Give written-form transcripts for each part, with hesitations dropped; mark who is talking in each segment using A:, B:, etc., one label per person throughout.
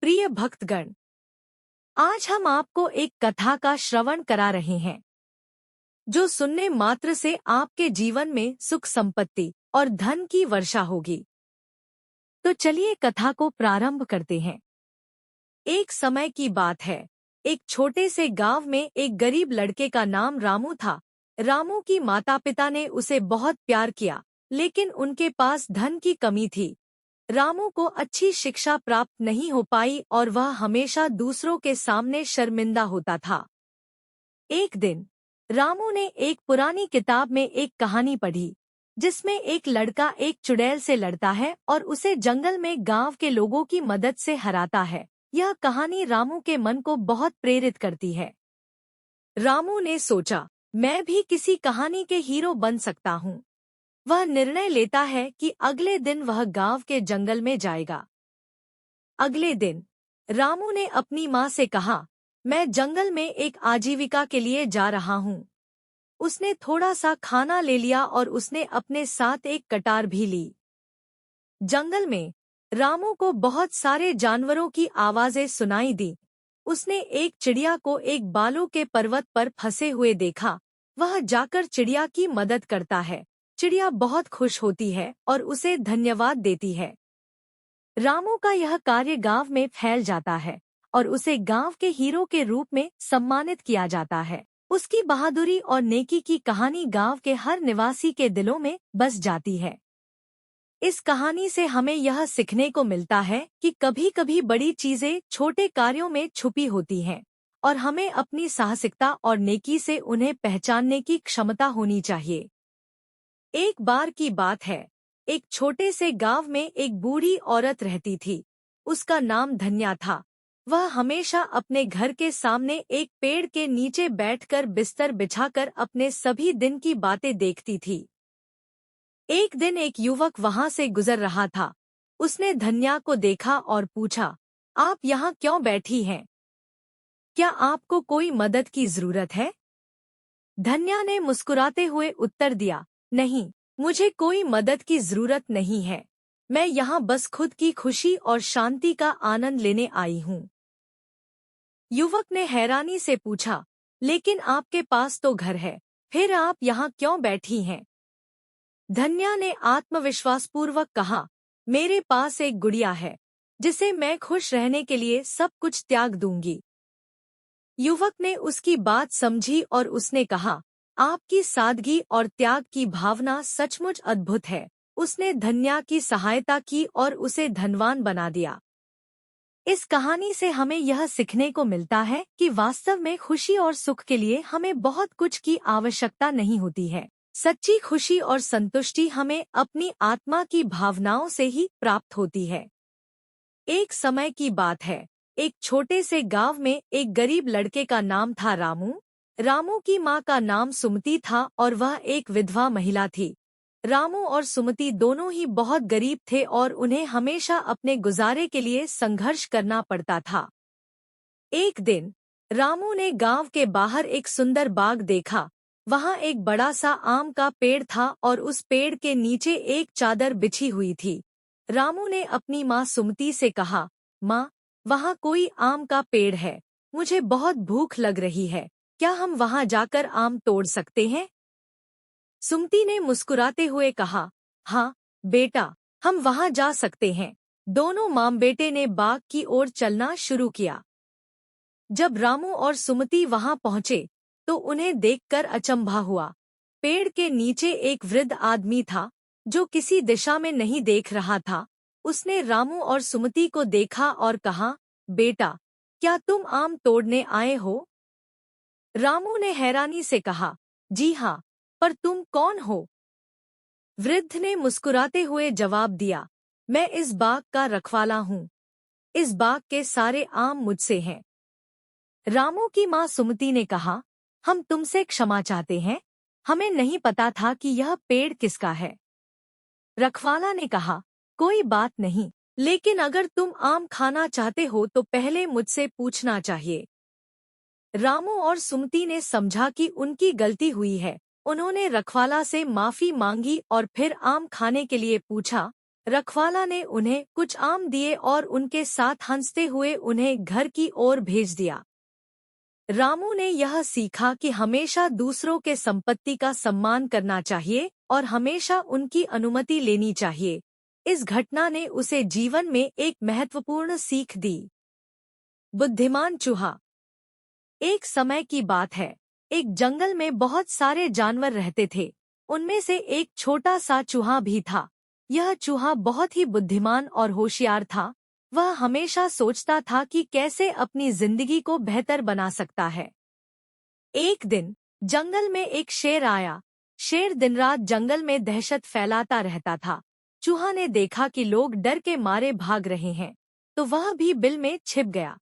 A: प्रिय भक्तगण, आज हम आपको एक कथा का श्रवण करा रहे हैं जो सुनने मात्र से आपके जीवन में सुख संपत्ति और धन की वर्षा होगी। तो चलिए कथा को प्रारंभ करते हैं। एक समय की बात है, एक छोटे से गांव में एक गरीब लड़के का नाम रामू था। रामू की माता पिता ने उसे बहुत प्यार किया, लेकिन उनके पास धन की कमी थी। रामू को अच्छी शिक्षा प्राप्त नहीं हो पाई और वह हमेशा दूसरों के सामने शर्मिंदा होता था। एक दिन रामू ने एक पुरानी किताब में एक कहानी पढ़ी जिसमें एक लड़का एक चुड़ैल से लड़ता है और उसे जंगल में गांव के लोगों की मदद से हराता है। यह कहानी रामू के मन को बहुत प्रेरित करती है। रामू ने सोचा, मैं भी किसी कहानी के हीरो बन सकता हूँ। वह निर्णय लेता है कि अगले दिन वह गांव के जंगल में जाएगा। अगले दिन रामू ने अपनी माँ से कहा, मैं जंगल में एक आजीविका के लिए जा रहा हूँ। उसने थोड़ा सा खाना ले लिया और उसने अपने साथ एक कटार भी ली। जंगल में रामू को बहुत सारे जानवरों की आवाजें सुनाई दी। उसने एक चिड़िया को एक बालों के पर्वत पर फंसे हुए देखा। वह जाकर चिड़िया की मदद करता है। चिड़िया बहुत खुश होती है और उसे धन्यवाद देती है। रामू का यह कार्य गांव में फैल जाता है और उसे गांव के हीरो के रूप में सम्मानित किया जाता है। उसकी बहादुरी और नेकी की कहानी गांव के हर निवासी के दिलों में बस जाती है। इस कहानी से हमें यह सीखने को मिलता है कि कभी-कभी बड़ी चीजें छोटे कार्यों में छुपी होती हैं और हमें अपनी साहसिकता और नेकी से उन्हें पहचानने की क्षमता होनी चाहिए। एक बार की बात है, एक छोटे से गांव में एक बूढ़ी औरत रहती थी। उसका नाम धन्या था। वह हमेशा अपने घर के सामने एक पेड़ के नीचे बैठकर बिस्तर बिछाकर अपने सभी दिन की बातें देखती थी। एक दिन एक युवक वहां से गुजर रहा था। उसने धन्या को देखा और पूछा, आप यहाँ क्यों बैठी हैं? क्या आपको कोई मदद की जरूरत है? धन्या ने मुस्कुराते हुए उत्तर दिया, नहीं, मुझे कोई मदद की जरूरत नहीं है। मैं यहाँ बस खुद की खुशी और शांति का आनंद लेने आई हूँ। युवक ने हैरानी से पूछा, लेकिन आपके पास तो घर है, फिर आप यहाँ क्यों बैठी हैं? धन्या ने आत्मविश्वासपूर्वक कहा, मेरे पास एक गुड़िया है जिसे मैं खुश रहने के लिए सब कुछ त्याग दूंगी। युवक ने उसकी बात समझी और उसने कहा, आपकी सादगी और त्याग की भावना सचमुच अद्भुत है। उसने धन्या की सहायता की और उसे धनवान बना दिया। इस कहानी से हमें यह सीखने को मिलता है कि वास्तव में खुशी और सुख के लिए हमें बहुत कुछ की आवश्यकता नहीं होती है। सच्ची खुशी और संतुष्टि हमें अपनी आत्मा की भावनाओं से ही प्राप्त होती है। एक समय की बात है, एक छोटे से गांव में एक गरीब लड़के का नाम था रामू। रामू की माँ का नाम सुमति था और वह एक विधवा महिला थी। रामू और सुमति दोनों ही बहुत गरीब थे और उन्हें हमेशा अपने गुजारे के लिए संघर्ष करना पड़ता था। एक दिन रामू ने गांव के बाहर एक सुंदर बाग देखा। वहां एक बड़ा सा आम का पेड़ था और उस पेड़ के नीचे एक चादर बिछी हुई थी। रामू ने अपनी माँ सुमति से कहा, माँ, वहां कोई आम का पेड़ है। मुझे बहुत भूख लग रही है। क्या हम वहां जाकर आम तोड़ सकते हैं? सुमति ने मुस्कुराते हुए कहा, हाँ बेटा, हम वहां जा सकते हैं। दोनों माँ बेटे ने बाग की ओर चलना शुरू किया। जब रामू और सुमति वहां पहुंचे तो उन्हें देखकर अचंभा हुआ। पेड़ के नीचे एक वृद्ध आदमी था जो किसी दिशा में नहीं देख रहा था। उसने रामू और सुमति को देखा और कहा, बेटा, क्या तुम आम तोड़ने आए हो? रामू ने हैरानी से कहा, जी हाँ, पर तुम कौन हो? वृद्ध ने मुस्कुराते हुए जवाब दिया, मैं इस बाग का रखवाला हूँ। इस बाग के सारे आम मुझसे हैं। रामू की माँ सुमति ने कहा, हम तुमसे क्षमा चाहते हैं। हमें नहीं पता था कि यह पेड़ किसका है। रखवाला ने कहा, कोई बात नहीं, लेकिन अगर तुम आम खाना चाहते हो तो पहले मुझसे पूछना चाहिए। रामू और सुमति ने समझा कि उनकी गलती हुई है। उन्होंने रखवाला से माफी मांगी और फिर आम खाने के लिए पूछा। रखवाला ने उन्हें कुछ आम दिए और उनके साथ हंसते हुए उन्हें घर की ओर भेज दिया। रामू ने यह सीखा कि हमेशा दूसरों के संपत्ति का सम्मान करना चाहिए और हमेशा उनकी अनुमति लेनी चाहिए। इस घटना ने उसे जीवन में एक महत्वपूर्ण सीख दी। बुद्धिमान चूहा। एक समय की बात है, एक जंगल में बहुत सारे जानवर रहते थे। उनमें से एक छोटा सा चूहा भी था। यह चूहा बहुत ही बुद्धिमान और होशियार था। वह हमेशा सोचता था कि कैसे अपनी जिंदगी को बेहतर बना सकता है। एक दिन जंगल में एक शेर आया। शेर दिन रात जंगल में दहशत फैलाता रहता था। चूहा ने देखा कि लोग डर के मारे भाग रहे हैं, तो वह भी बिल में छिप गया।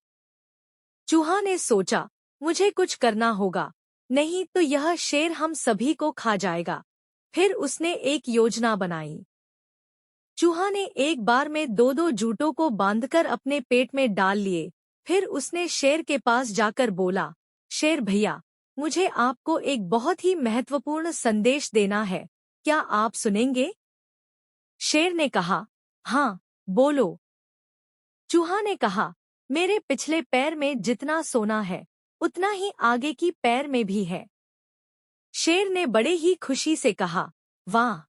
A: चूहा ने सोचा, मुझे कुछ करना होगा, नहीं तो यह शेर हम सभी को खा जाएगा। फिर उसने एक योजना बनाई। चूहा ने एक बार में दो दो जूतों को बांधकर अपने पेट में डाल लिए। फिर उसने शेर के पास जाकर बोला, शेर भैया, मुझे आपको एक बहुत ही महत्वपूर्ण संदेश देना है, क्या आप सुनेंगे? शेर ने कहा, हाँ, बोलो। चूहा ने कहा, मेरे पिछले पैर में जितना सोना है, उतना ही आगे की पैर में भी है। शेर ने बड़े ही खुशी से कहा, वाह,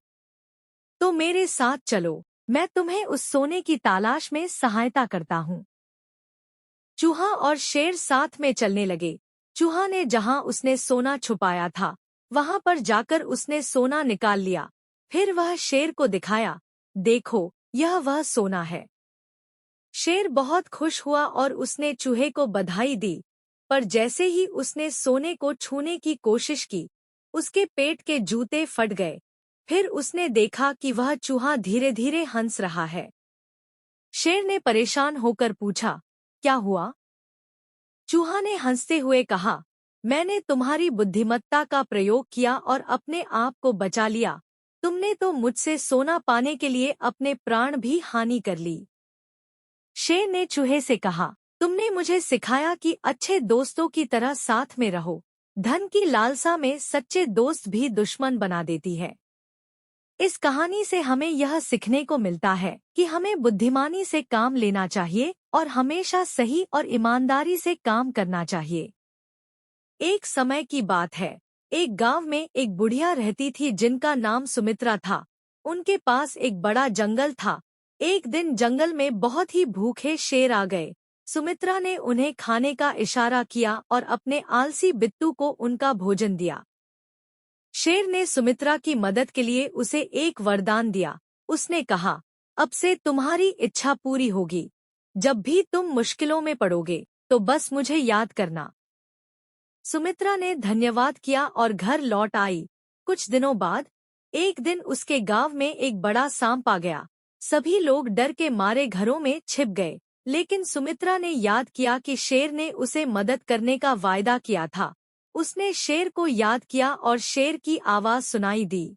A: तो मेरे साथ चलो, मैं तुम्हें उस सोने की तलाश में सहायता करता हूँ। चूहा और शेर साथ में चलने लगे। चूहा ने जहाँ उसने सोना छुपाया था, वहाँ पर जाकर उसने सोना निकाल लिया। फिर वह शेर को दिखाया, देखो, यह वह सोना है। शेर बहुत खुश हुआ और उसने चूहे को बधाई दी, पर जैसे ही उसने सोने को छूने की कोशिश की, उसके पेट के जूते फट गए। फिर उसने देखा कि वह चूहा धीरे धीरे हंस रहा है। शेर ने परेशान होकर पूछा, क्या हुआ? चूहा ने हंसते हुए कहा, मैंने तुम्हारी बुद्धिमत्ता का प्रयोग किया और अपने आप को बचा लिया। तुमने तो मुझसे सोना पाने के लिए अपने प्राण भी हानि कर ली। शेर ने चूहे से कहा, तुमने मुझे सिखाया कि अच्छे दोस्तों की तरह साथ में रहो। धन की लालसा में सच्चे दोस्त भी दुश्मन बना देती है। इस कहानी से हमें यह सीखने को मिलता है कि हमें बुद्धिमानी से काम लेना चाहिए और हमेशा सही और ईमानदारी से काम करना चाहिए। एक समय की बात है, एक गांव में एक बुढ़िया रहती थी जिनका नाम सुमित्रा था। उनके पास एक बड़ा जंगल था। एक दिन जंगल में बहुत ही भूखे शेर आ गए। सुमित्रा ने उन्हें खाने का इशारा किया और अपने आलसी बिट्टू को उनका भोजन दिया। शेर ने सुमित्रा की मदद के लिए उसे एक वरदान दिया। उसने कहा, अब से तुम्हारी इच्छा पूरी होगी। जब भी तुम मुश्किलों में पड़ोगे, तो बस मुझे याद करना। सुमित्रा ने धन्यवाद किया और घर लौट आई। कुछ दिनों बाद एक दिन उसके गांव में एक बड़ा सांप आ गया। सभी लोग डर के मारे घरों में छिप गए, लेकिन सुमित्रा ने याद किया कि शेर ने उसे मदद करने का वायदा किया था। उसने शेर को याद किया और शेर की आवाज सुनाई दी।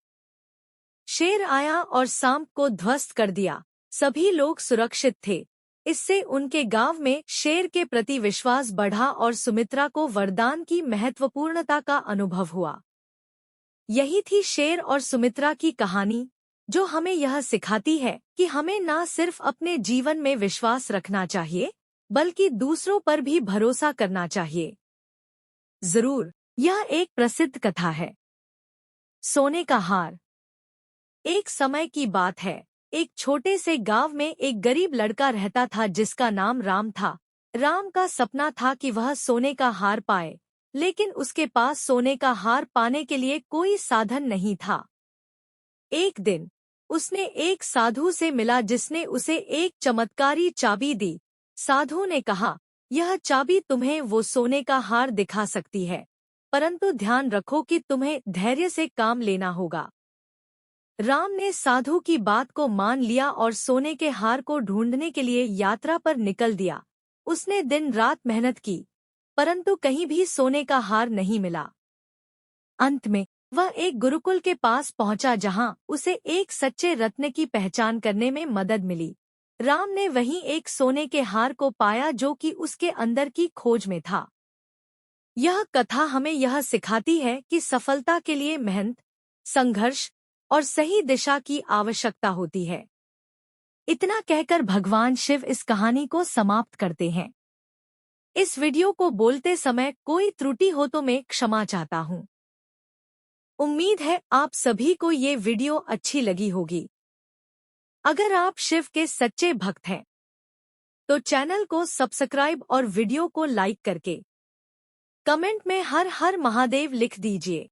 A: शेर आया और सांप को ध्वस्त कर दिया। सभी लोग सुरक्षित थे। इससे उनके गांव में शेर के प्रति विश्वास बढ़ा और सुमित्रा को वरदान की महत्वपूर्णता का अनुभव हुआ। यही थी शेर और सुमित्रा की कहानी, जो हमें यह सिखाती है कि हमें न सिर्फ अपने जीवन में विश्वास रखना चाहिए, बल्कि दूसरों पर भी भरोसा करना चाहिए। जरूर, यह एक प्रसिद्ध कथा है। सोने का हार। एक समय की बात है, एक छोटे से गांव में एक गरीब लड़का रहता था जिसका नाम राम था। राम का सपना था कि वह सोने का हार पाए, लेकिन उसके पास सोने का हार पाने के लिए कोई साधन नहीं था। एक दिन उसने एक साधु से मिला जिसने उसे एक चमत्कारी चाबी दी। साधु ने कहा, यह चाबी तुम्हें वो सोने का हार दिखा सकती है, परंतु ध्यान रखो कि तुम्हें धैर्य से काम लेना होगा। राम ने साधु की बात को मान लिया और सोने के हार को ढूंढने के लिए यात्रा पर निकल दिया। उसने दिन रात मेहनत की, परंतु कहीं भी सोने का हार नहीं मिला। अंत में वह एक गुरुकुल के पास पहुंचा जहां उसे एक सच्चे रत्न की पहचान करने में मदद मिली। राम ने वहीं एक सोने के हार को पाया जो कि उसके अंदर की खोज में था। यह कथा हमें यह सिखाती है कि सफलता के लिए मेहनत, संघर्ष और सही दिशा की आवश्यकता होती है। इतना कहकर भगवान शिव इस कहानी को समाप्त करते हैं। इस वीडियो को बोलते समय कोई त्रुटि हो तो मैं क्षमा चाहता हूँ। उम्मीद है आप सभी को ये वीडियो अच्छी लगी होगी। अगर आप शिव के सच्चे भक्त हैं तो चैनल को सब्सक्राइब और वीडियो को लाइक करके कमेंट में हर हर महादेव लिख दीजिए।